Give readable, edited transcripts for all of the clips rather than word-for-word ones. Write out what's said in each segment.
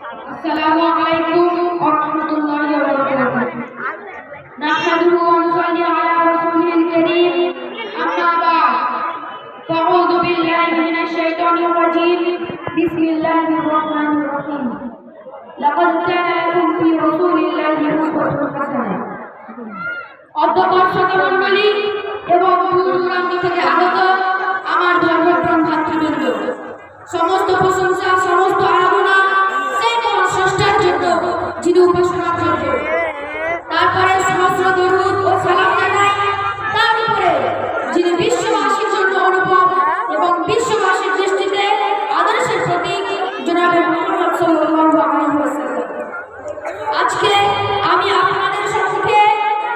السلام عليكم ورحمة الله وبركاته. نحمده ونصلي على رسوله الكريم. أما بعد، فأعوذ بالله من الشيطان الرجيم. بسم الله الرحمن الرحيم. لقد كان لكم في رسول الله أسوة حسنة. অধ্যক্ষ মণ্ডলী এবং দূর দূরান্ত থেকে আগত আমার ধর্মপ্রাণ ভাতৃবৃন্দ, সমস্ত প্রশংসা, সমস্ত আরাধনা সেই তোমার স্রষ্টার জন্য, যিনি উপাসনার জন্য। তারপরে সমস্ত দরুদ ও সালাম জানাই তার উপরে, যিনি বিশ্ববাসীর জন্য অনুপম এবং বিশ্ববাসীর দৃষ্টিতে আদর্শের প্রতীক, জনাবে মুহাম্মদ সাল্লাল্লাহু আলাইহি ওয়াসাল্লাম। আজকে আমি আপনাদের সম্মুখে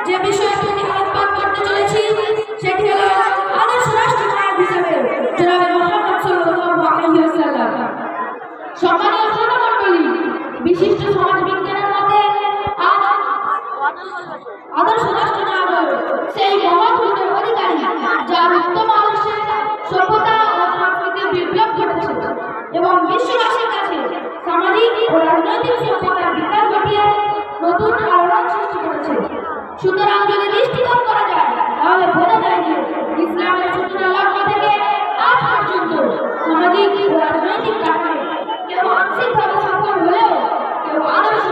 যে বিষয়টি নিয়ে আলোচনা করতে চলেছি সেটি হলো আদর্শ রাষ্ট্রনায়ক হিসেবে জনাবে মুহাম্মদ সাল্লাল্লাহু আলাইহি ওয়াসাল্লাম। সম্মানীয় শ্রোতামণ্ডলী, বিশিষ্ট সমাজবিজ্ঞানের মতে আদর্শ রাষ্ট্রনায়ক সেই মহাপুরুষের অধিকারী যার উত্তম আদর্শে সভ্যতা ও সংস্কৃতির বিপ্লব ঘটেছে এবং বিশ্ববাসীর কাছে সামাজিক ও রাজনৈতিক সভ্যতার বিকাশ ঘটিয়ে নতুন আলোড়ন সৃষ্টি করেছে। সুতরাং যদি দৃষ্টিকোণ করা যায় তাহলে বোঝা যায় যে ইসলামের সূচনা লগ্ন থেকে আজ পর্যন্ত সামাজিক ও রাজনৈতিক কারণে কেউ আংশিকভাবে সফল হলেও কেউ আদর্শ